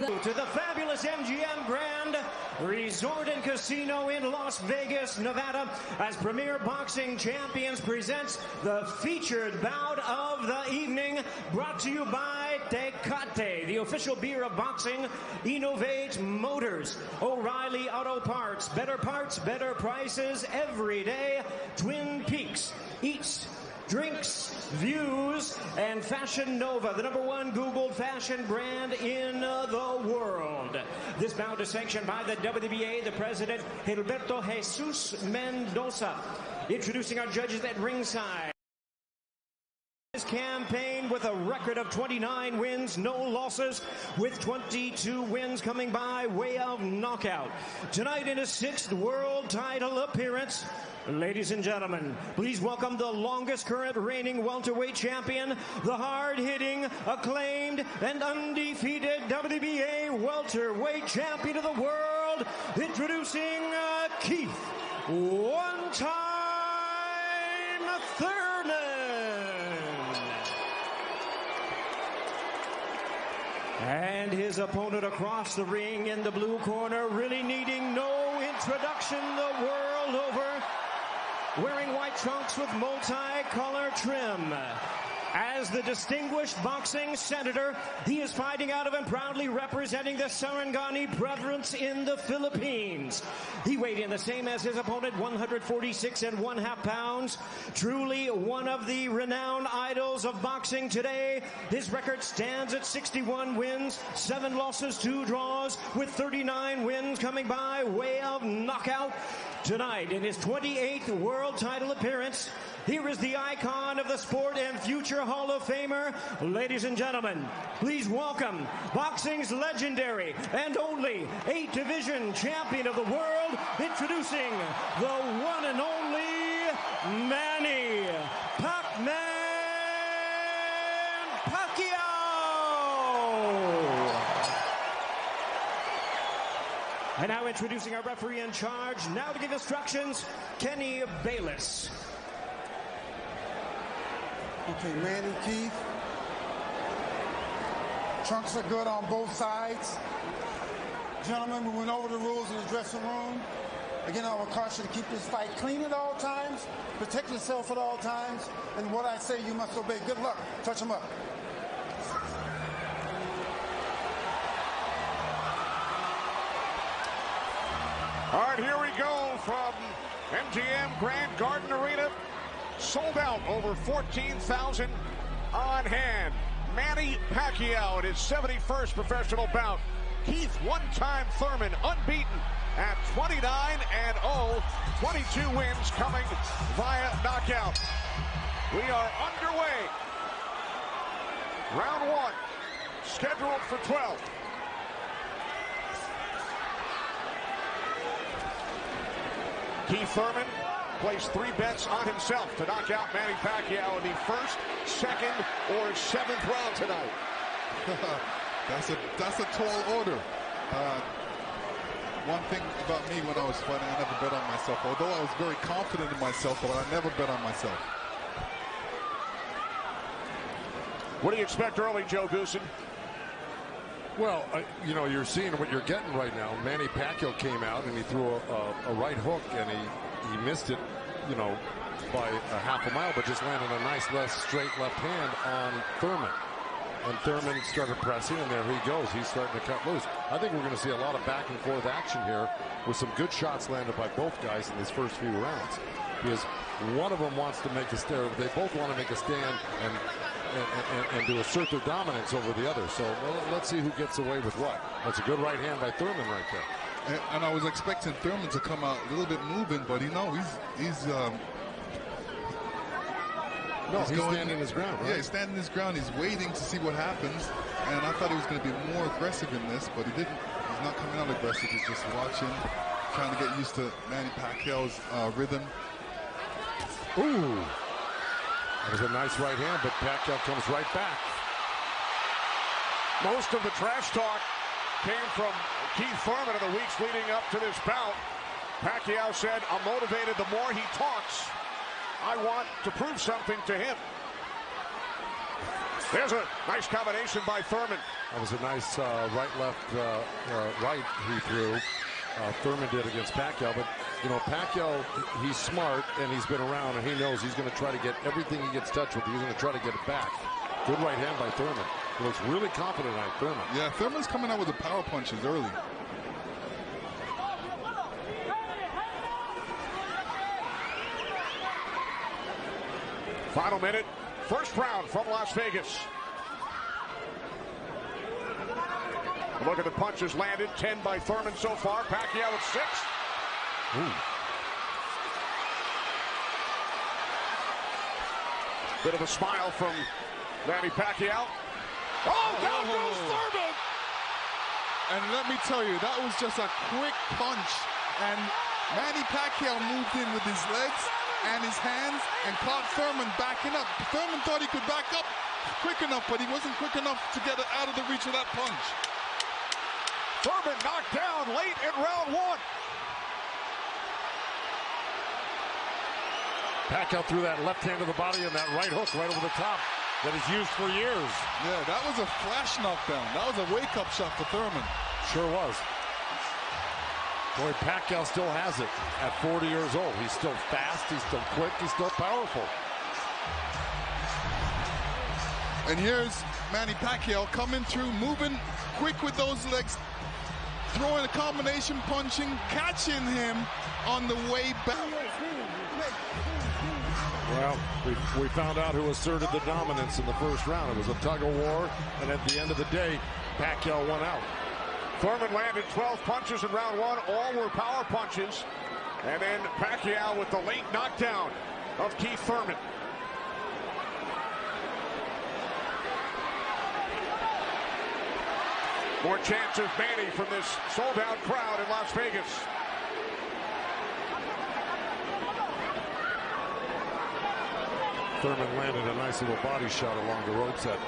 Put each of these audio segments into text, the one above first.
to the fabulous MGM Grand Resort and Casino in Las Vegas, Nevada, as Premier Boxing Champions presents the featured bout of the evening, brought to you by Tecate, the official beer of boxing, Innovate Motors, O'Reilly Auto Parts, better prices every day, Twin Peaks, Eats, Drinks, Views, and Fashion Nova, the #1 Googled fashion brand in the world. This bout is sanctioned by the WBA, the president, Gilberto Jesus Mendoza. Introducing our judges at ringside. His campaign with a record of 29 wins, no losses, with 22 wins coming by way of knockout. Tonight in his 6th world title appearance, ladies and gentlemen, please welcome the longest current reigning welterweight champion, the hard-hitting, acclaimed, and undefeated WBA welterweight champion of the world, introducing Keith one-time Thurman. And his opponent across the ring in the blue corner, really needing no introduction the world over, wearing white trunks with multi-color trim. As the distinguished boxing senator, he is fighting out of and proudly representing the Sarangani Brethren in the Philippines. He weighed in the same as his opponent, 146 1/2 pounds. Truly one of the renowned idols of boxing today. His record stands at 61 wins, 7 losses, 2 draws, with 39 wins coming by way of knockout. Tonight, in his 28th world title appearance, here is the icon of the sport and future Hall of Famer. Ladies and gentlemen, please welcome boxing's legendary and only 8-division champion of the world, introducing the one and only Manny Pacquiao. And now introducing our referee in charge, now to give instructions, Kenny Bayless. Okay, Manny, Keith. Trunks are good on both sides. Gentlemen, we went over the rules in the dressing room. Again, I would caution to keep this fight clean at all times, protect yourself at all times, and what I say you must obey. Good luck. Touch them up. All right, here we go from MGM Grand Garden Arena. Sold out, over 14,000 on hand. Manny Pacquiao in his 71st professional bout. Keith one-time Thurman, unbeaten at 29-0, 22 wins coming via knockout. We are underway. Round 1, scheduled for 12. KeithThurman placed 3 bets on himself to knock out Manny Pacquiao in the 1st, 2nd, or 7th round tonight. that's a tall order. One thing about me when I was fighting, I never bet on myself. Although I was very confident in myself, but I never bet on myself. What do you expect early, Joe Goosen? Well, you know, you're seeing what you're getting right now. Manny Pacquiao came out and he threw a right hook, and he missed it, you know, by a half a mile, but just landed a nice straight left hand on Thurman. And Thurman started pressing, and there he goes. He's starting to cut loose. I think we're going to see a lot of back and forth action here with some good shots landed by both guys in these first few rounds. Because one of them wants to make a stand. They both want to make a stand and to assert their dominance over the other. So let's see who gets away with what. That's a good right hand by Thurman right there. And I was expecting Thurman to come out a little bit moving, but he's standing his ground, right? Yeah, he's standing his ground. He's waiting to see what happens. And I thought he was going to be more aggressive in this, but he didn't. He's not coming out aggressive. He's just watching, trying to get used to Manny Pacquiao's rhythm. Ooh. That was a nice right hand, but Pacquiao comes right back. Most of the trash talk came from KeithThurman in the weeks leading up to this bout. Pacquiao said, "I'm motivated the more he talks. I want to prove something to him." There's a nice combination by Thurman. That was a nice right he threw. Thurman did against Pacquiao, but you know, Pacquiao, he's smart and he's been around and he knows he's going to try to get everything he gets touched with. He's going to try to get it back. Good right hand by Thurman. He looks really confident on Thurman. Yeah, Thurman's coming out with the power punches early. Final minute, first round from Las Vegas. Look at the punches landed. 10 by Thurman so far. Pacquiao at 6. Ooh. Bit of a smile from Manny Pacquiao. Oh, down goes Thurman! And let me tell you, that was just a quick punch. And Manny Pacquiao moved in with his legs and his hands and caught Thurman backing up. Thurman thought he could back up quick enough, but he wasn't quick enough to get it out of the reach of that punch. Thurman knocked down late in round 1. Pacquiao threw that left hand to the body and that right hook right over the top that he's used for years. Yeah, that was a flash knockdown. That was a wake-up shot for Thurman. Sure was. Boy, Pacquiao still has it at 40 years old. He's still fast, he's still quick, he's still powerful. And here's Manny Pacquiao coming through, moving quick with those legs, throwing a combination, punching, catching him on the way back. Well, we found out who asserted the dominance in the first round. It was a tug-of-war, and at the end of the day, Pacquiao won out. Thurman landed 12 punches in round 1. All were power punches. And then Pacquiao with the late knockdown of KeithThurman. More chance of Manny from this sold-out crowd in Las Vegas. Thurman landed a nice little body shot along the ropes that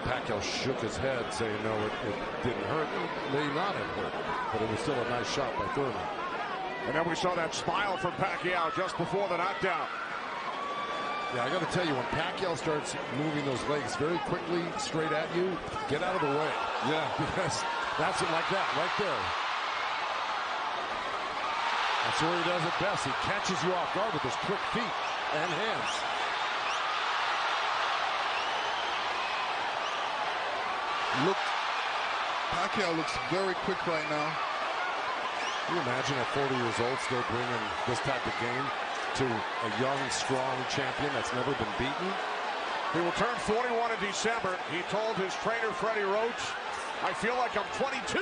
Pacquiao shook his head, saying no, it didn't hurt. It may not have hurt, but it was still a nice shot by Thurman. And then we saw that smile from Pacquiao just before the knockdown. Yeah, I got to tell you, when Pacquiao starts moving those legs very quickly straight at you, get out of the way. Yeah. Because that's it like that, right there. That's where he does it best. He catches you off guard with his quick feet and hands. Look, Pacquiao looks very quick right now. Can you imagine at 40 years old still bringing this type of game to a young, strong champion that's never been beaten? He will turn 41 in December. He told his trainer, Freddie Roach, I feel like I'm 22.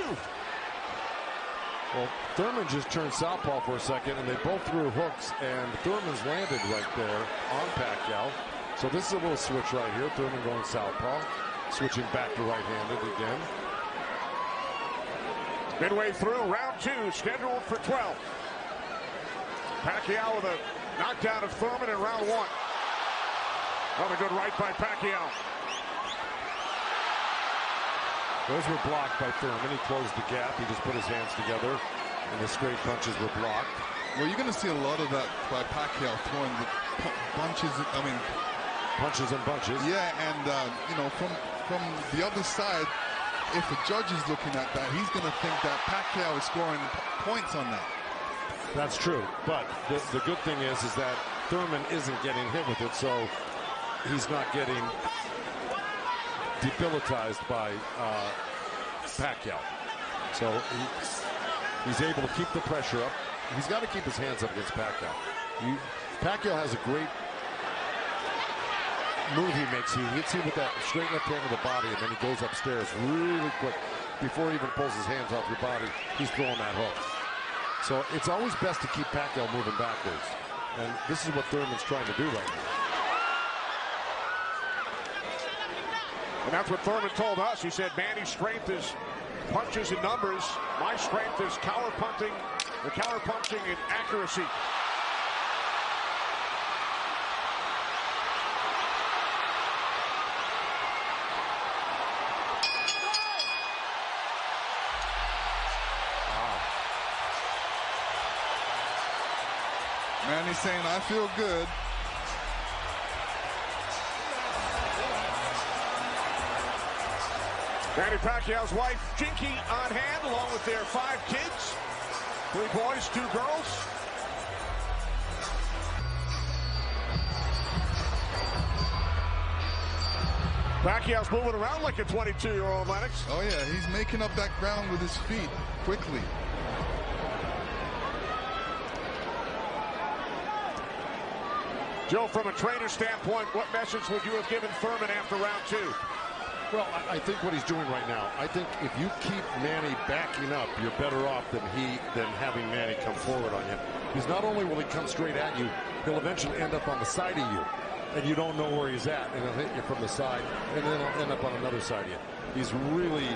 Well, Thurman just turned southpaw for a second, and they both threw hooks, and Thurman's landed right there on Pacquiao. So this is a little switch right here. Thurman going southpaw, switching back to right-handed again. Midway through round 2, scheduled for 12. Pacquiao with a knockdown of Thurman in round 1. Another good right by Pacquiao. Those were blocked by Thurman. He closed the gap. He just put his hands together, and the straight punches were blocked. Well, you're going to see a lot of that by Pacquiao throwing the punches. Punches and bunches. Yeah, and you know, from the other side, if a judge is looking at that, he's going to think that Pacquiao is scoring points on that. That's true, but the good thing is that Thurman isn't getting hit with it, so he's not getting debilitized by Pacquiao. So he's able to keep the pressure up. He's got to keep his hands up against Pacquiao. Pacquiao has a great move he makes. He hits you with that straight left hand of the body, and then he goes upstairs really quick. Before he even pulls his hands off your body, he's throwing that hook. So it's always best to keep Pacquiao moving backwards. And this is what Thurman's trying to do right now. And that's what Thurman told us. He said, Manny's strength is punches and numbers. My strength is counter-punching and accuracy. Manny's saying, I feel good. Manny Pacquiao's wife, Jinky, on hand, along with their 5 kids. 3 boys, 2 girls. Pacquiao's moving around like a 22-year-old, Lennox. Oh, yeah, he's making up that ground with his feet quickly. Joe, from a trainer standpoint, what message would you have given Thurman after round 2? Well, I think what he's doing right now, I think if you keep Manny backing up, you're better off than having Manny come forward on you. Because not only will he come straight at you, he'll eventually end up on the side of you, and you don't know where he's at, and he'll hit you from the side, and then he'll end up on another side of you. He's really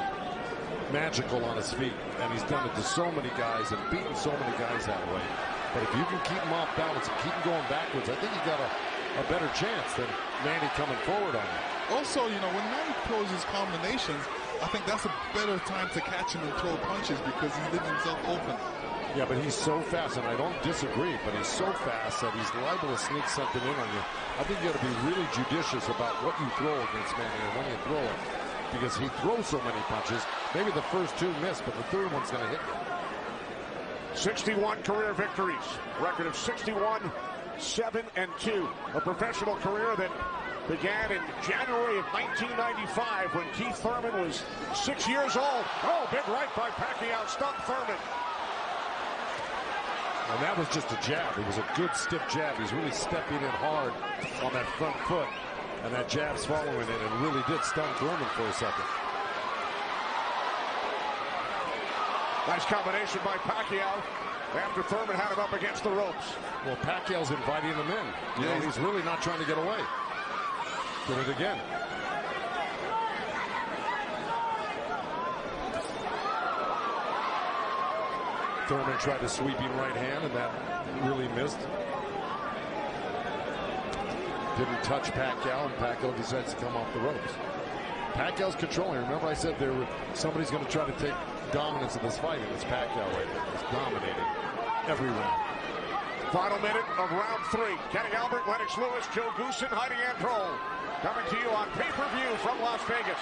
magical on his feet, and he's done it to so many guys and beaten so many guys that way. But if you can keep him off balance and keep him going backwards, I think you got a better chance than Manny coming forward on you. Also, you know, when Manny throws his combinations, I think that's a better time to catch him and throw punches because he leaves himself open. Yeah, but he's so fast, and I don't disagree, but he's so fast that he's liable to sneak something in on you. I think you got to be really judicious about what you throw against Manny and when you throw it, because he throws so many punches. Maybe the first 2 miss, but the third one's going to hit you. 61 career victories, record of 61, 7-2. A professional career that began in January of 1995 when KeithThurman was 6 years old. Oh, big right by Pacquiao, stumped Thurman. And that was just a jab. It was a good stiff jab. He's really stepping in hard on that front foot, and that jab's following it and really did stun Thurman for a second. Nice combination by Pacquiao after Thurman had him up against the ropes. Well, Pacquiao's inviting him in. You know, he's really not trying to get away. Did it again. Thurman tried a sweeping right hand, and that really missed. Didn't touch Pacquiao, and Pacquiao decides to come off the ropes. Pacquiao's controlling. Remember I said somebody's going to try to take dominance of this fight, and it's Pacquiao right now. He's dominating every round. Final minute of round 3. Kenny Albert, Lennox Lewis, Joe Goosen, Heidi Androl. Coming to you on pay-per-view from Las Vegas.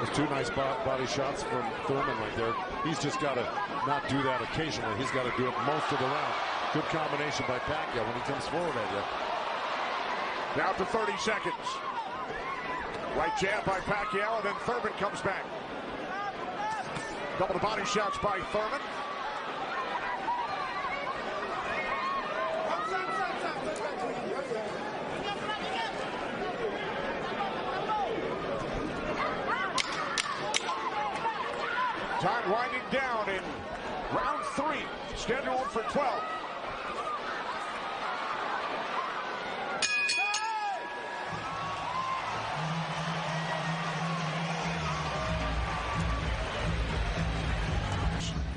There's 2 nice body shots from Thurman right there. He's just got to not do that occasionally. He's got to do it most of the round. Good combination by Pacquiao when he comes forward at you. Down to 30 seconds. Right jab by Pacquiao, and then Thurman comes back. Couple of body shots by Thurman. Time winding down in round 3, scheduled for 12.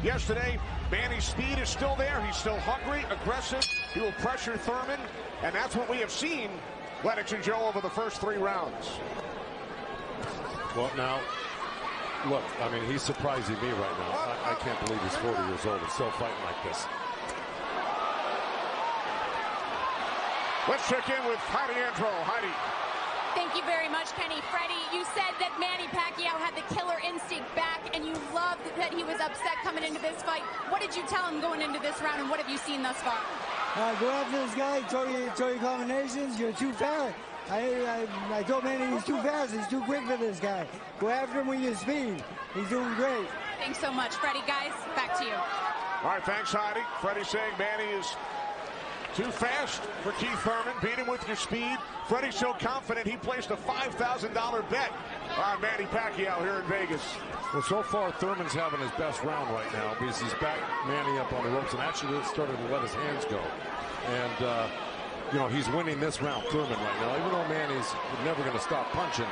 Yesterday, Manny's speed is still there. He's still hungry, aggressive. He will pressure Thurman, and that's what we have seen, Lennox and Joe, over the first 3 rounds. Well, now, look, I mean, he's surprising me right now. I can't believe he's 40 years old and still fighting like this. Let's check in with Heidi Androl. Heidi. Thank you very much, Kenny. Freddie, you said that Manny Pacquiao had the killer instinct back, and you loved that he was upset coming into this fight. What did you tell him going into this round, and what have you seen thus far? Go after this guy, throw your combinations. You're too fast. I told Manny he's too fast. He's too quick for this guy. Go after him with your speed. He's doing great. Thanks so much, Freddie. Guys, back to you. All right, thanks, Heidi. Freddie saying Manny is too fast for KeithThurman. Beat him with your speed. Freddie's so confident he placed a $5,000 bet on Manny Pacquiao here in Vegas. Well, so far, Thurman's having his best round right now because he's backed Manny up on the ropes and actually started to let his hands go. And, you know, he's winning this round, Thurman, right now. Even though Manny's never going to stop punching,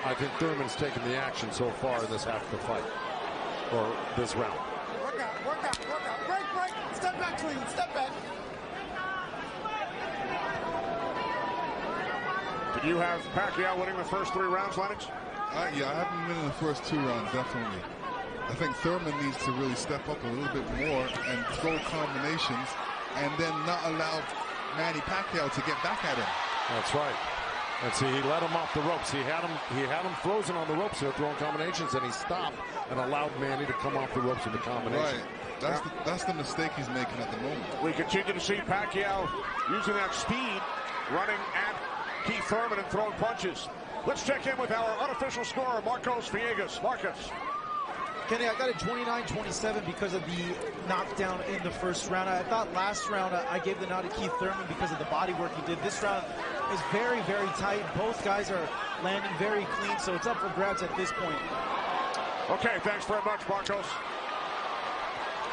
I think Thurman's taken the action so far in this half of the fight, or this round. Work out. Break. Step back clean. Step back. Did you have Pacquiao winning the first 3 rounds, Lennox? Yeah, I have him winning the first 2 rounds, definitely. I think Thurman needs to really step up a little bit more and throw combinations and then not allow Manny Pacquiao to get back at him. That's right. And see, he let him off the ropes. He had him frozen on the ropes here throwing combinations, and he stopped and allowed Manny to come off the ropes with the combination. Right. That's the mistake he's making at the moment. We continue to see Pacquiao using that speed, running at KeithThurman and throwing punches. Let's check in with our unofficial scorer, Marcos Villegas. Marcos. Kenny, I got it 29-27 because of the knockdown in the first round. I thought last round I gave the nod to KeithThurman because of the body work he did. This round is very, very tight. Both guys are landing very clean, so it's up for grabs at this point. Okay, thanks very much, Marcos.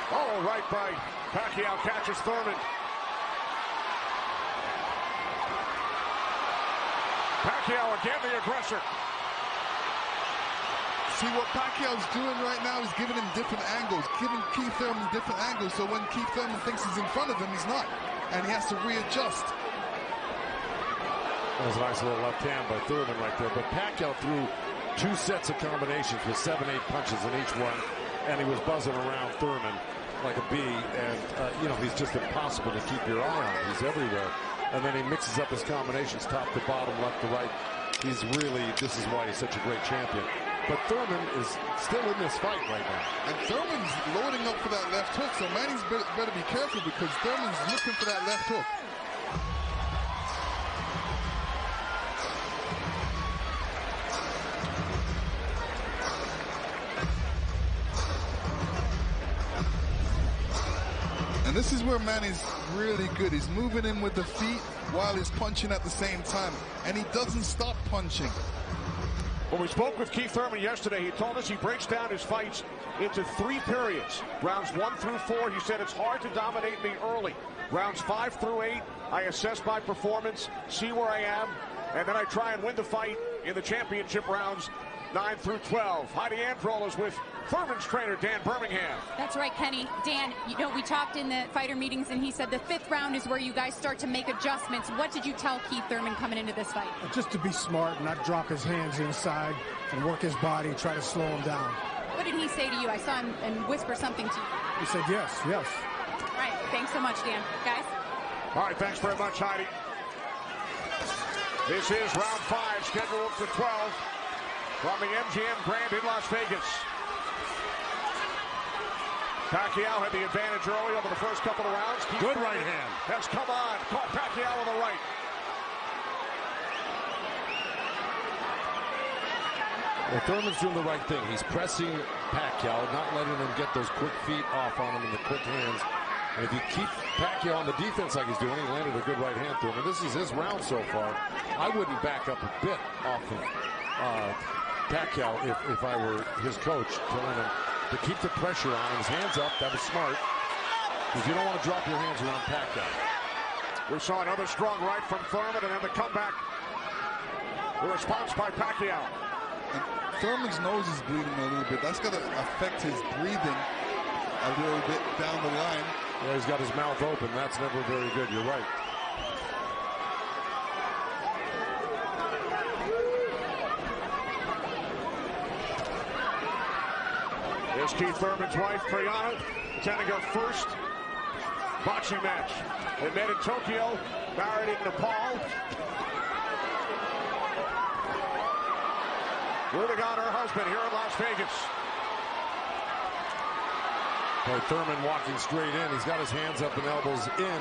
Oh, right by Pacquiao, catches Thurman. Pacquiao again, the aggressor. See, what Pacquiao's doing right now is giving him different angles, giving KeithThurman different angles, so when KeithThurman thinks he's in front of him, he's not, and he has to readjust. That was a nice little left hand by Thurman right there, but Pacquiao threw 2 sets of combinations with 7-8 punches in each one, and he was buzzing around Thurman like a bee, and, you know, he's just impossible to keep your eye on. He's everywhere, and then he mixes up his combinations top to bottom, left to right. He's really, this is why he's such a great champion. But Thurman is still in this fight right now. And Thurman's loading up for that left hook, so Manny's better be careful because Thurman's looking for that left hook. And this is where Manny's really good. He's moving in with the feet while he's punching at the same time. And he doesn't stop punching. When we spoke with KeithThurman yesterday, he told us he breaks down his fights into 3 periods. Rounds 1 through 4, he said it's hard to dominate me early. Rounds 5 through 8, I assess my performance, see where I am, and then I try and win the fight in the championship rounds 9 through 12. Heidi Androl is with Thurman's trainer, Dan Birmingham. That's right, Kenny. Dan, you know, we talked in the fighter meetings, and he said the 5th round is where you guys start to make adjustments. What did you tell KeithThurman coming into this fight? Just to be smart and not drop his hands inside and work his body, try to slow him down. What did he say to you? I saw him and whisper something to you. He said yes, yes. All right, thanks so much, Dan. Guys? All right, thanks very much, Heidi. This is round 5, scheduled for 12 from the MGM Grand in Las Vegas. Pacquiao had the advantage early over the first couple of rounds. Good right hand. Has come on. Caught Pacquiao with the right. Well, Thurman's doing the right thing. He's pressing Pacquiao, not letting him get those quick feet off on him and the quick hands. And if you keep Pacquiao on the defense like he's doing, he landed a good right hand to him. And this is his round so far. I wouldn't back up a bit off of Pacquiao if I were his coach, telling him to keep the pressure on him. His hands up, that was smart. Because you don't want to drop your hands around Pacquiao. We saw another strong right from Thurman, and then the comeback. The response by Pacquiao. And Thurman's nose is bleeding a little bit. That's going to affect his breathing a little bit down the line. Yeah, he's got his mouth open. That's never very good. You're right. Here's KeithThurman's wife, Priyana, attending her first boxing match. They met in Tokyo, married in Nepal. Rooting on her husband here in Las Vegas. Boy, Thurman walking straight in. He's got his hands up and elbows in,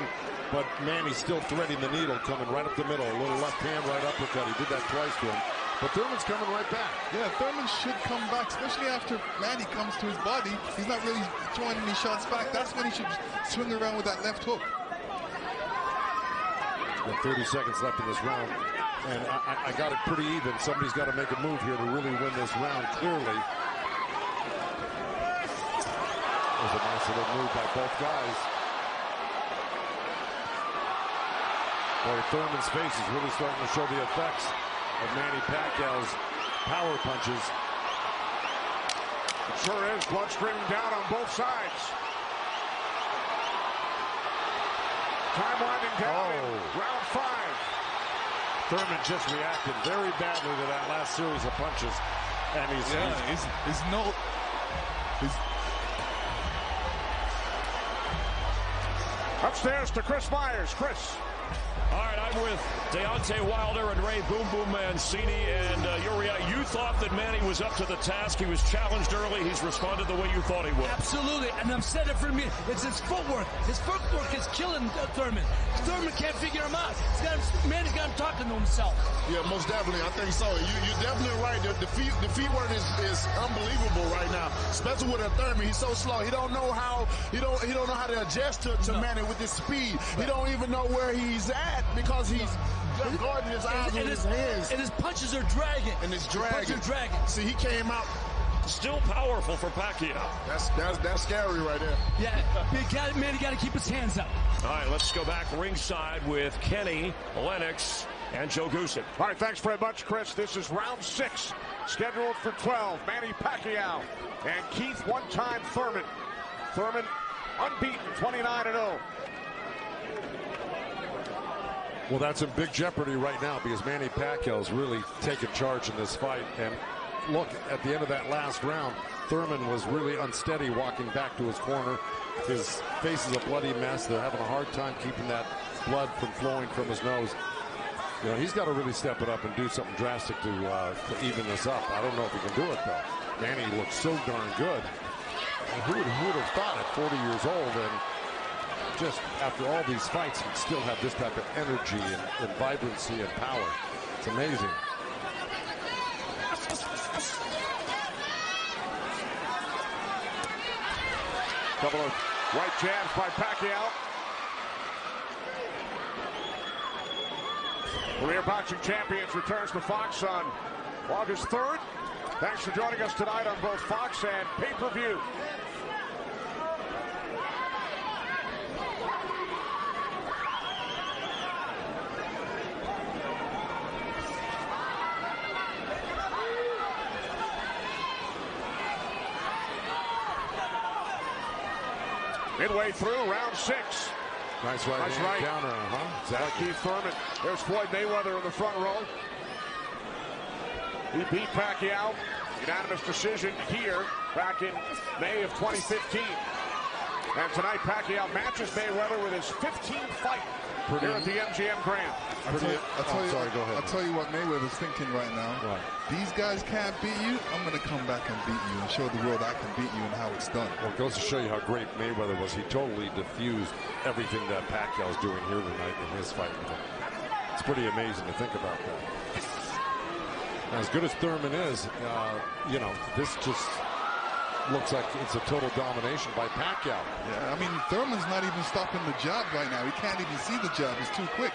but Manny's still threading the needle, coming right up the middle. A little left hand, right uppercut. He did that twice to him. But Thurman's coming right back. Yeah, Thurman should come back, especially after Manny comes to his body. He's not really throwing any shots back. That's when he should swing around with that left hook. Got 30 seconds left in this round. And I got it pretty even. Somebody's got to make a move here to really win this round clearly. There's a nice little move by both guys. Boy, Thurman's face is really starting to show the effects of Manny Pacquiao's power punches. It sure is. Blood streaming down on both sides. Time winding down in round 5. Thurman just reacted very badly to that last series of punches. And he's upstairs to Chris Myers. Chris. All right, I'm with Deontay Wilder and Ray Boom Boom Mancini, and you thought that Manny was up to the task. He was challenged early. He's responded the way you thought he would. Absolutely, and I've said it for me. It's his footwork. His footwork is killing Thurman. Thurman can't figure him out. Manny's got him talking to himself. Yeah, most definitely. I think so. You're definitely right. The feet work is unbelievable right now, especially with a Thurman. He's so slow. He don't know how to adjust to Manny with his speed. He don't even know where he's at because he's guarding his eyes with his hands. And his punches are dragging. And it's dragging. See, he came out. Still powerful for Pacquiao. That's scary right there. Yeah, Manny got to keep his hands up. All right, let's go back ringside with Kenny, Lennox, and Joe Goosen. All right, thanks very much, Chris. This is round 6, scheduled for 12. Manny Pacquiao and Keith one-time Thurman. Thurman unbeaten, 29-0. Well, that's in big jeopardy right now because Manny Pacquiao's really taken charge in this fight. And look, at the end of that last round, Thurman was really unsteady walking back to his corner. His face is a bloody mess. They're having a hard time keeping that blood from flowing from his nose. You know, he's got to really step it up and do something drastic to even this up. I don't know if he can do it, though. Manny looks so darn good. And who would have thought at 40 years old and just after all these fights he'd still have this type of energy and vibrancy and power. It's amazing. Couple of right jabs by Pacquiao. Premier Boxing Champions returns to Fox on August 3rd. Thanks for joining us tonight on both Fox and pay-per-view. Midway through round 6. Nice right counter, Exactly. Keith Thurman. There's Floyd Mayweather in the front row. He beat Pacquiao. Unanimous decision here back in May of 2015. And tonight Pacquiao matches Mayweather with his 15th fight here at the MGM Grand. I'll tell you what Mayweather's thinking right now. Right. These guys can't beat you. I'm going to come back and beat you and show the world I can beat you and how it's done. Well, it goes to show you how great Mayweather was. He totally diffused everything that Pacquiao's doing here tonight in his fight with him. It's pretty amazing to think about that. As good as Thurman is, you know, this just looks like it's a total domination by Pacquiao. Yeah, I mean, Thurman's not even stopping the jab right now. He can't even see the jab. It's too quick.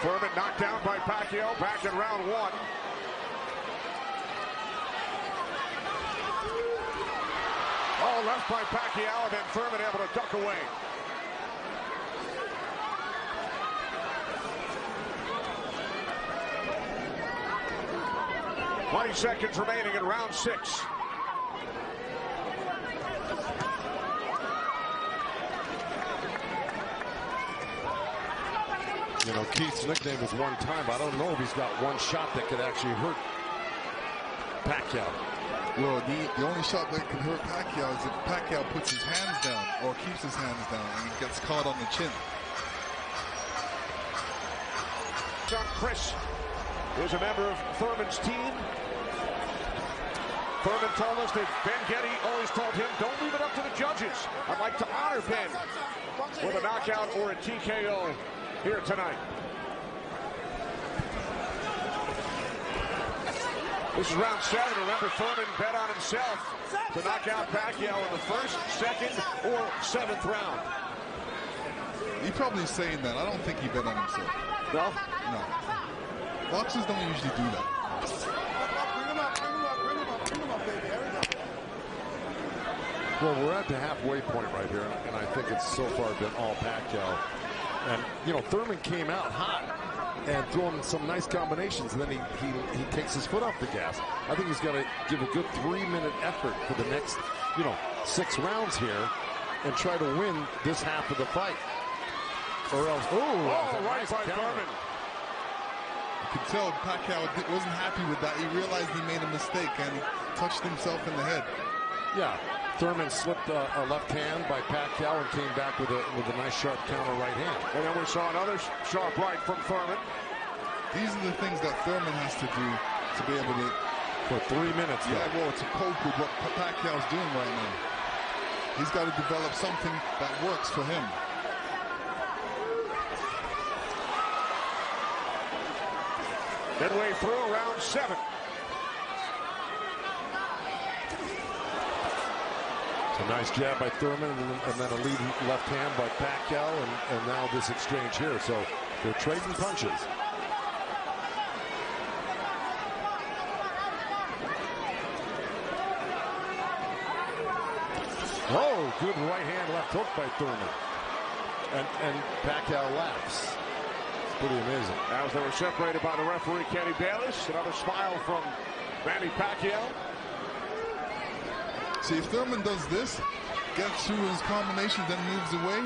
Thurman knocked down by Pacquiao back in round 1. Oh, left by Pacquiao, and then Thurman able to duck away. "20 seconds remaining in round 6. You know, Keith's nickname was one time. I don't know if he's got one shot that could actually hurt Pacquiao. Well, the only shot that can hurt Pacquiao is if Pacquiao puts his hands down or keeps his hands down and he gets caught on the chin. Son Chris is a member of Thurman's team. Thurman told us that Ben Getty always told him, don't leave it up to the judges. I'd like to honor Ben with a knockout or a TKO here tonight. This is round 7. Remember, Thurman bet on himself to knock out Pacquiao in the 1st, 2nd, or 7th round. He's probably saying that. I don't think he bet on himself. No? No. Boxers don't usually do that. Well, we're at the halfway point right here, and I think it's so far been all Pacquiao. And, you know, Thurman came out hot and throwing some nice combinations, and then he takes his foot off the gas. I think he's got to give a good 3-minute effort for the next, 6 rounds here and try to win this half of the fight. Or else, right by Thurman. You could tell Pacquiao wasn't happy with that. He realized he made a mistake and he touched himself in the head. Yeah, Thurman slipped a left hand by Pacquiao and came back with a nice sharp counter right hand. And then we saw another sharp right from Thurman. These are the things that Thurman has to do to be able to... For 3 minutes. Yeah, well, to cope with what Pacquiao's doing right now. He's got to develop something that works for him. Midway through round 7. It's a nice jab by Thurman and then a lead left hand by Pacquiao and now this exchange here. So they're trading punches. Oh, good right hand left hook by Thurman. And Pacquiao laughs. It's pretty amazing. As they were separated by the referee, Kenny Bayless. Another smile from Manny Pacquiao. See, if Thurman does this, gets through his combination, then moves away,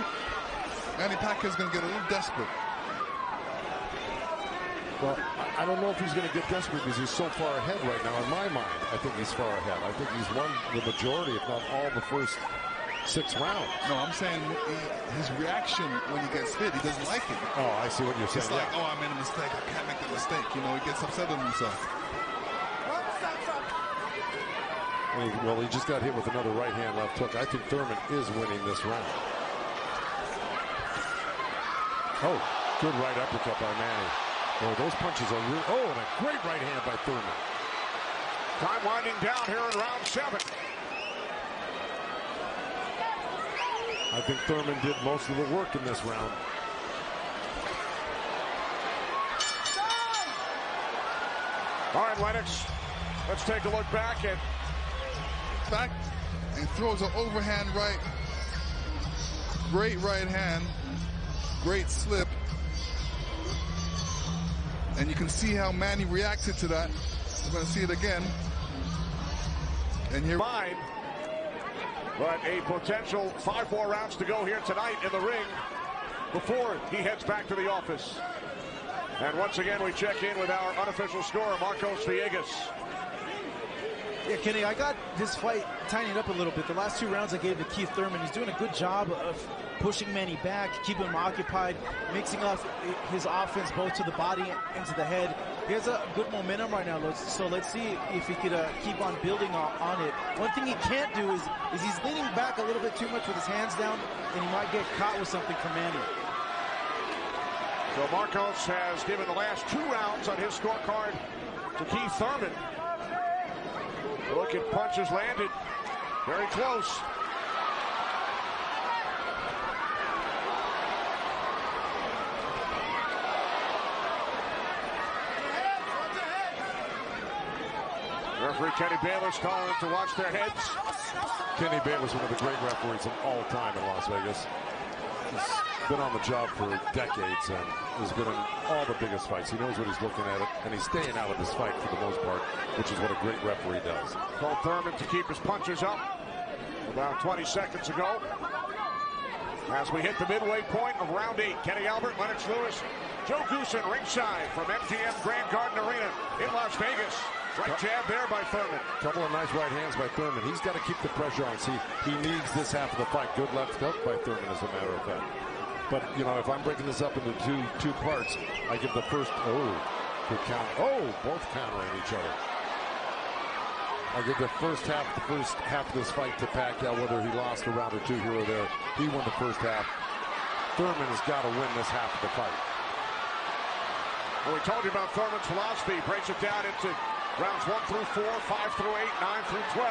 Manny Pacquiao's going to get a little desperate. Well, I don't know if he's going to get desperate because he's so far ahead right now. In my mind, I think he's far ahead. I think he's won the majority, if not all, the first 6 rounds. No, I'm saying his reaction when he gets hit, he doesn't like it. Oh, I see what you're saying. It's like, oh, I made a mistake. I can't make that mistake. You know, he gets upset with himself. Well, he just got hit with another right hand left hook. I think Thurman is winning this round. Oh, good right uppercut by Manny. Oh, those punches are real. Oh, and a great right hand by Thurman. Time winding down here in round 7. I think Thurman did most of the work in this round. All right, Lennox, let's take a look back at... Back and throws an overhand right. Great right hand. Great slip. And you can see how Manny reacted to that. We're going to see it again. And here... Fine. But a potential 5 more rounds to go here tonight in the ring before he heads back to the office. And once again, we check in with our unofficial scorer, Marcos Villegas. Yeah, Kenny, I got this fight tightened up a little bit. The last 2 rounds I gave to Keith Thurman. He's doing a good job of pushing Manny back, keeping him occupied, mixing up his offense both to the body and to the head. He has a good momentum right now, so let's see if he could keep on building on it. One thing he can't do is he's leaning back a little bit too much with his hands down, and he might get caught with something from Manny. So Marcos has given the last 2 rounds on his scorecard to Keith Thurman. Look at punches landed. Very close. Referee Kenny Bayless calling them to watch their heads. Kenny Bayless, one of the great referees of all time in Las Vegas. He's been on the job for decades and has been in all the biggest fights. He knows what he's looking at, and he's staying out of this fight for the most part, which is what a great referee does. Told Thurman to keep his punches up about 20 seconds ago. As we hit the midway point of round 8, Kenny Albert, Lennox Lewis, Joe Goosen ringside from MGM Grand Garden Arena in Las Vegas. Right jab there by Thurman. Couple of nice right hands by Thurman. He's got to keep the pressure on. See, he needs this half of the fight. Good left hook by Thurman, as a matter of fact. But, you know, if I'm breaking this up into two parts, I give the first, good count. Oh, both countering each other. I give the first half of this fight to Pacquiao, whether he lost a round or 2 here or there. He won the first half. Thurman has got to win this half of the fight. Well, we told you about Thurman's philosophy. He breaks it down into rounds 1 through 4, 5 through 8, 9 through 12.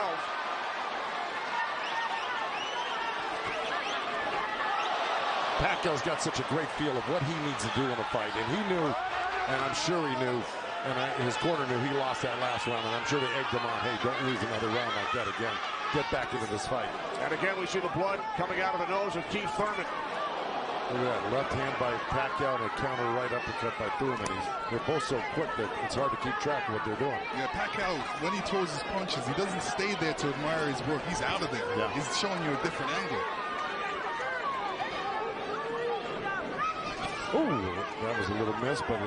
Pacquiao's got such a great feel of what he needs to do in a fight, and he knew, and I'm sure he knew, and his corner knew he lost that last round, and I'm sure they egged him on, hey, don't lose another round like that again. Get back into this fight. And again, we see the blood coming out of the nose of Keith Thurman. Look at that, left hand by Pacquiao and a counter right uppercut by Thurman. They're both so quick that it's hard to keep track of what they're doing. Yeah, Pacquiao, when he throws his punches, he doesn't stay there to admire his work. He's out of there. Yeah. He's showing you a different angle. Oh, that was a little miss, but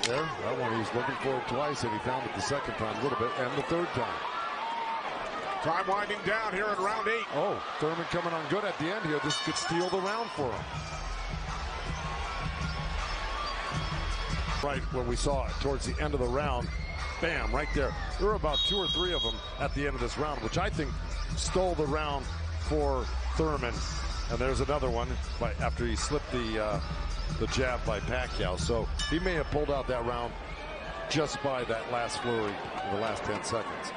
there, that one he was looking for it twice, and he found it the second time a little bit, and the third time. Time winding down here in round 8. Oh, Thurman coming on good at the end here. This could steal the round for him. Right when we saw it towards the end of the round, bam, right there. There were about 2 or 3 of them at the end of this round, which I think stole the round for Thurman. And there's another one after he slipped the jab by Pacquiao. So he may have pulled out that round just by that last flurry in the last 10 seconds.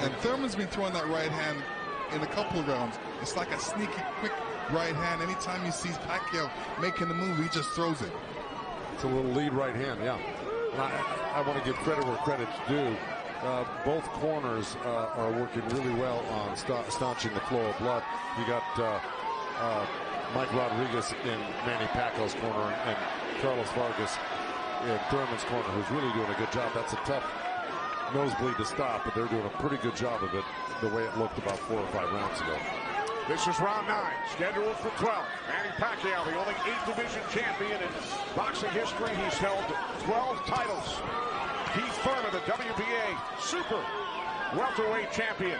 And Thurman's been throwing that right hand in a couple of rounds. It's like a sneaky, quick right hand. Anytime he sees Pacquiao making the move, he just throws it. It's a little lead right hand, yeah. And I want to give credit where credit's due. Both corners are working really well on staunching the flow of blood. You got Mike Rodriguez in Manny Pacquiao's corner and Carlos Vargas in Thurman's corner, who's really doing a good job. That's a tough nosebleed to stop, but they're doing a pretty good job of it the way it looked about 4 or 5 rounds ago. This is round 9, scheduled for 12. Manny Pacquiao, the only 8th division champion in boxing history. He's held 12 titles. KeithThurman, the WBA super welterweight champion,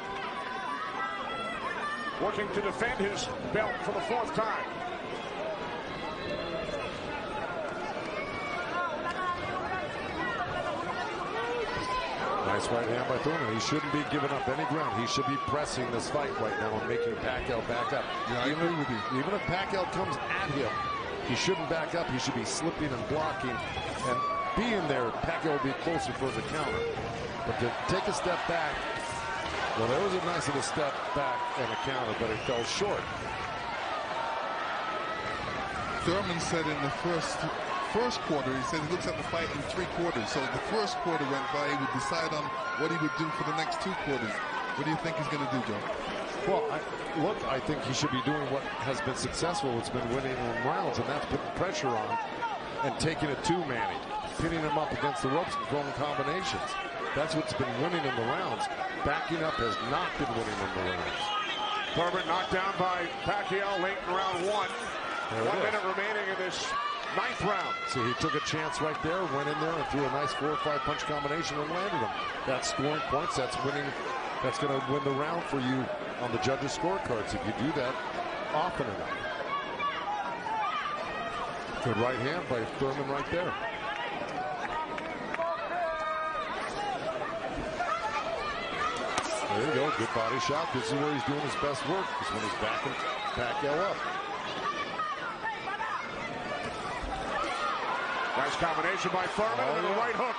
working to defend his belt for the 4th time. Nice right hand by Thurman. He shouldn't be giving up any ground. He should be pressing this fight right now and making Pacquiao back up. Yeah, I agree with you. Even if Pacquiao comes at him, he shouldn't back up. He should be slipping and blocking. And being there, Pacquiao will be closer for the counter. But to take a step back, well, there was a nice little step back and a counter, but it fell short. Thurman said in the first quarter, he said he looks at the fight in 3 quarters. So the first quarter went by, he would decide on what he would do for the next 2 quarters. What do you think he's going to do, Joe? Well, I think he should be doing what has been successful. It's been winning in rounds, and that's putting pressure on and taking it to Manny, pinning him up against the ropes and throwing combinations. That's what's been winning in the rounds. Backing up has not been winning in the rounds. Thurman knocked down by Pacquiao late in round 1. 1 minute remaining in this 9th round. See, he took a chance right there, went in there and threw a nice 4 or 5 punch combination and landed him. That's scoring points. That's winning. That's going to win the round for you on the judges' scorecards if you do that often enough. Good right hand by Thurman right there. There you go. Good body shot. This is where he's doing his best work. Is when he's backing Pacquiao up. Nice combination by Thurman and a right hook.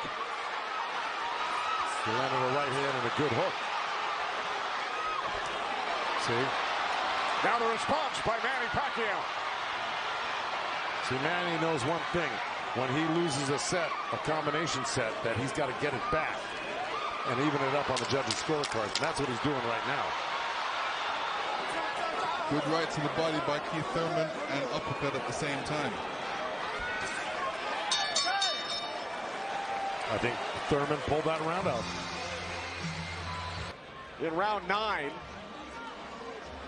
He landed a right hand and a good hook. See? Now the response by Manny Pacquiao. See, Manny knows one thing. When he loses a set, a combination set, that he's got to get it back and even it up on the judges' scorecards. And that's what he's doing right now. Good right to the body by KeithThurman and uppercut at the same time. I think Thurman pulled that round out. In round 9,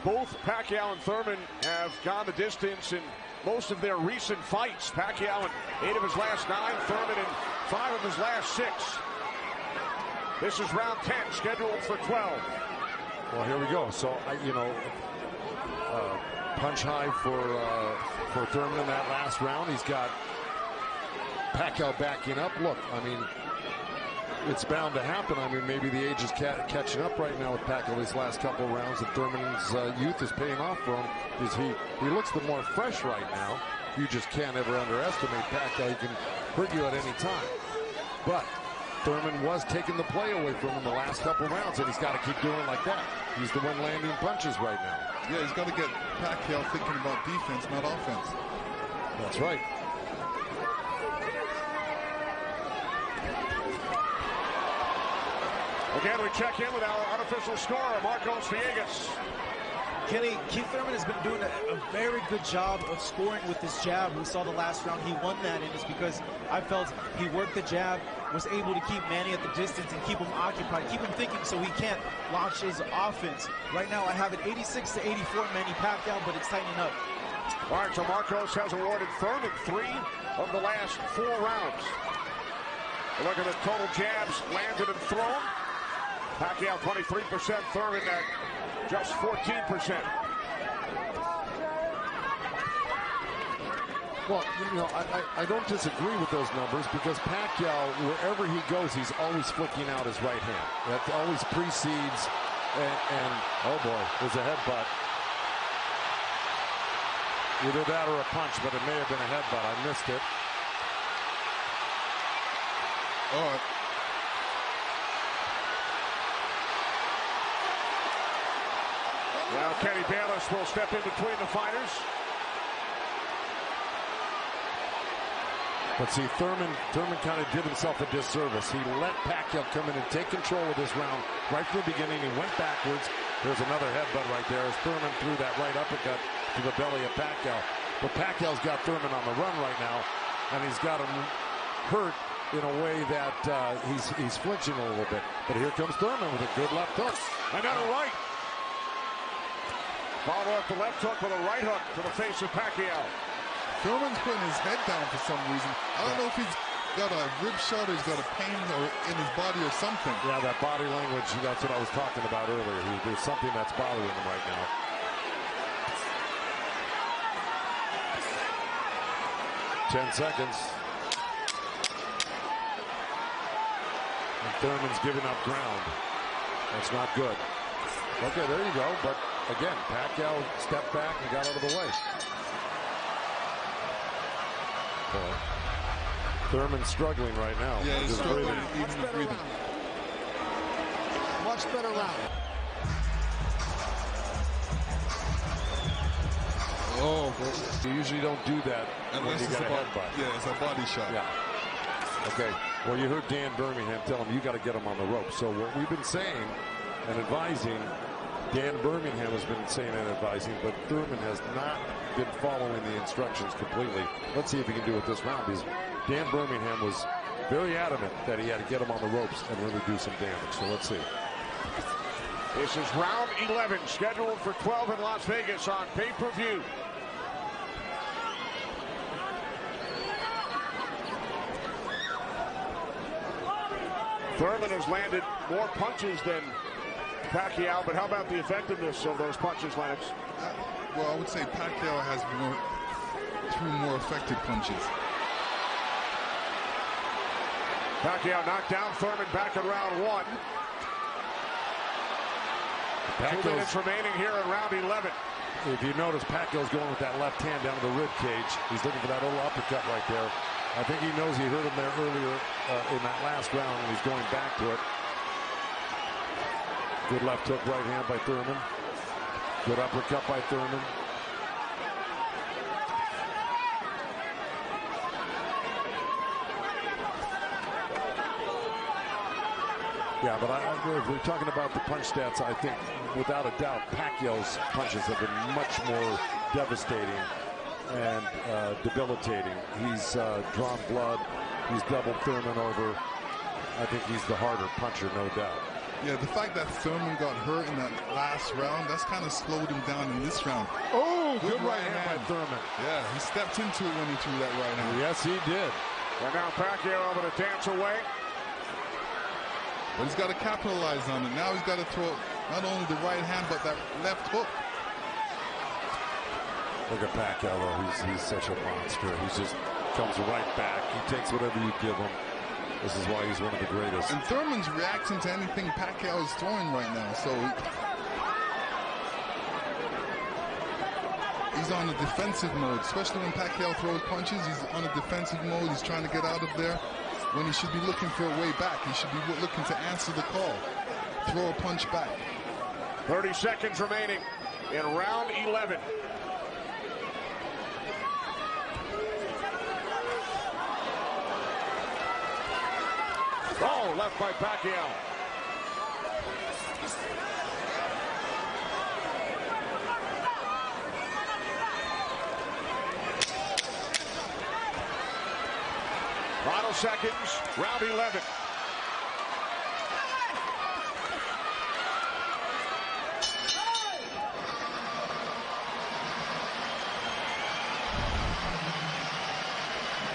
both Pacquiao and Thurman have gone the distance in most of their recent fights. Pacquiao in 8 of his last 9, Thurman in 5 of his last 6. This is round 10, scheduled for 12. Well, here we go. So, punch high for Thurman in that last round. He's got Pacquiao backing up. Look, I mean, it's bound to happen. I mean, maybe the age is catching up right now with Pacquiao these last couple of rounds, and Thurman's youth is paying off for him because he looks the more fresh right now. You just can't ever underestimate Pacquiao. He can hurt you at any time. But Thurman was taking the play away from him the last couple of rounds, and he's got to keep doing like that. He's the one landing punches right now. Yeah, he's got to get Pacquiao thinking about defense, not offense. That's right. Again, we check in with our unofficial scorer, Marcos Villegas. Kenny, KeithThurman has been doing a very good job of scoring with this jab. We saw the last round he won that, and it's because I felt he worked the jab, was able to keep Manny at the distance and keep him occupied, keep him thinking so he can't launch his offense. Right now I have it 86-84 Manny Pacquiao, but it's tightening up. All right, so Marcos has awarded Thurman 3 of the last 4 rounds. Look at the total jabs landed and thrown. Pacquiao 23%, Thurman at just 14%. Well, you know, I don't disagree with those numbers because Pacquiao, wherever he goes, he's always flicking out his right hand. That always precedes, and oh boy, there's a headbutt. Either that or a punch, but it may have been a headbutt. I missed it. Oh. Now Kenny Bayless will step in between the fighters. But see, Thurman kind of did himself a disservice. He let Pacquiao come in and take control of this round right from the beginning. He went backwards. There's another headbutt right there as Thurman threw that right uppercut to the belly of Pacquiao. But Pacquiao's got Thurman on the run right now, and he's got him hurt in a way that he's flinching a little bit. But here comes Thurman with a good left hook. Another right. Follow up the left hook with a right hook to the face of Pacquiao. Thurman's putting his head down for some reason. I don't know if he's got a rib shot or he's got a pain or in his body or something. Yeah, that body language, that's what I was talking about earlier. There's something that's bothering him right now. Ten seconds. And Thurman's giving up ground. That's not good. Okay, there you go. But again, Pacquiao stepped back and got out of the way. Thurman's struggling right now. Yeah, he's struggling. Much better round. Much better round. Oh, you usually don't do that when you get a headbutt. Yeah, it's a body shot. Yeah. Okay. Well, you heard Dan Birmingham tell him you got to get him on the rope. So what we've been saying and advising, Dan Birmingham has been saying and advising, but Thurman has not been following the instructions completely. Let's see if he can do it this round, because Dan Birmingham was very adamant that he had to get him on the ropes and really do some damage. So let's see. This is round 11, scheduled for 12 in Las Vegas on pay-per-view. Thurman has landed more punches than Pacquiao, but how about the effectiveness of those punches, Lennox? Well, I would say Pacquiao has two more effective punches. Pacquiao knocked down Thurman back in round 1. 2 minutes remaining here in round 11. If you notice, Pacquiao's going with that left hand down to the rib cage. He's looking for that little uppercut right there. I think he knows he hurt him there earlier in that last round, and he's going back to it. Good left hook right hand by Thurman. Good uppercut by Thurman. Yeah, but if we're talking about the punch stats, I think without a doubt Pacquiao's punches have been much more devastating and debilitating. He's drawn blood. He's doubled Thurman over. I think he's the harder puncher, no doubt. Yeah, the fact that Thurman got hurt in that last round, that's kind of slowed him down in this round. Oh, good right hand by Thurman. Yeah, he stepped into it when he threw that right hand. Yes, he did. And now Pacquiao able to dance away. But he's got to capitalize on it. Now he's got to throw not only the right hand, but that left hook. Look at Pacquiao, though. He's such a monster. He just comes right back. He takes whatever you give him. This is why he's one of the greatest. And Thurman's reacting to anything Pacquiao is throwing right now. So he's on a defensive mode, especially when Pacquiao throws punches. He's on a defensive mode. He's trying to get out of there when he should be looking for a way back. He should be looking to answer the call. Throw a punch back. 30 seconds remaining in round 11. Oh, left by Pacquiao. Final seconds, round 11.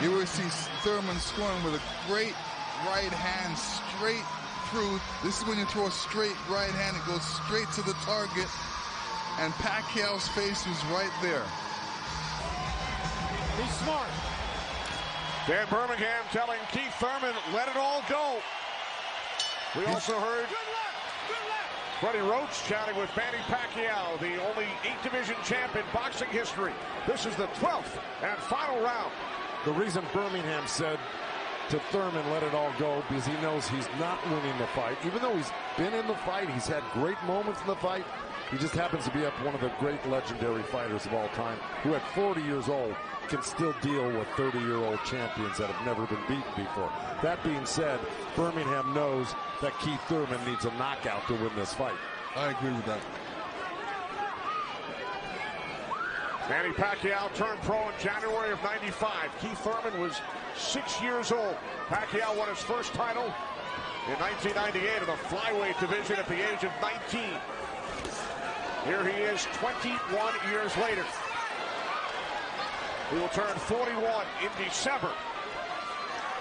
You will see Thurman scoring with a great right hand straight through. This is when you throw a straight right hand. It goes straight to the target. And Pacquiao's face was right there. He's smart. Dan Birmingham telling KeithThurman, let it all go. We also heard Freddie Roach chatting with Manny Pacquiao, the only 8-division champ in boxing history. This is the 12th and final round. The reason Birmingham said to Thurman, let it all go, because he knows he's not winning the fight. Even though he's been in the fight, he's had great moments in the fight. He just happens to be up one of the great legendary fighters of all time, who at 40 years old can still deal with 30-year-old champions that have never been beaten before. That being said, Birmingham knows that KeithThurman needs a knockout to win this fight. I agree with that. Manny Pacquiao turned pro in January of '95. KeithThurman was 6 years old. Pacquiao won his first title in 1998 in the flyweight division at the age of 19. Here he is 21 years later. He will turn 41 in December.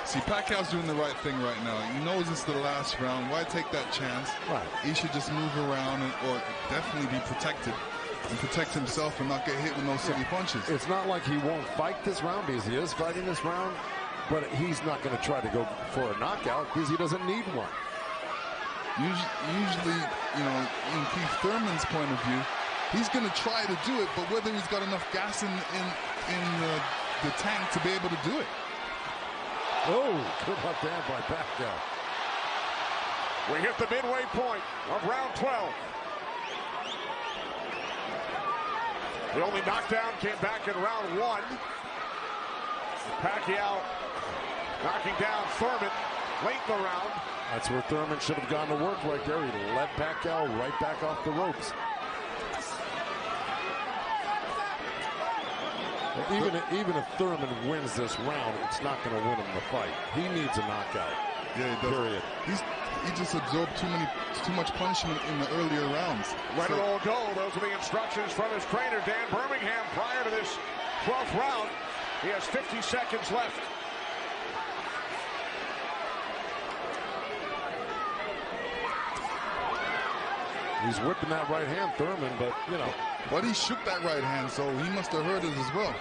See, Pacquiao's doing the right thing right now. He knows it's the last round. Why take that chance? Right. He should just move around or definitely be protected and protect himself and not get hit with no silly punches. It's not like he won't fight this round, because he is fighting this round, but he's not going to try to go for a knockout because he doesn't need one. Usually, you know, in KeithThurman's point of view, he's going to try to do it, but whether he's got enough gas in the tank to be able to do it. Oh, good left hand by Pacquiao. We hit the midway point of round 12. The only knockdown came back in round 1. Pacquiao knocking down Thurman late in the round. That's where Thurman should have gone to work right there. He led Pacquiao right back off the ropes. Even if Thurman wins this round, it's not going to win him the fight. He needs a knockout. Yeah, he does. Period. He just absorbed too much punishment in the earlier rounds. Let it all go. Those are the instructions from his trainer, Dan Birmingham, prior to this 12th round. He has 50 seconds left. He's whipping that right hand, Thurman, but, you know. But he shook that right hand, so he must have heard it as well.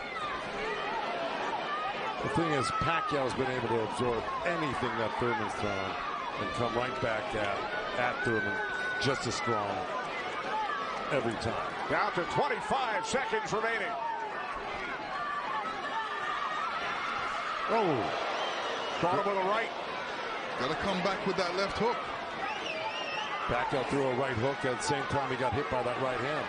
The thing is, Pacquiao's been able to absorb anything that Thurman's thrown and come right back at Thurman just as strong every time. Down to 25 seconds remaining. Oh. Caught him with a right. Got to come back with that left hook. Pacquiao threw a right hook at the same time he got hit by that right hand.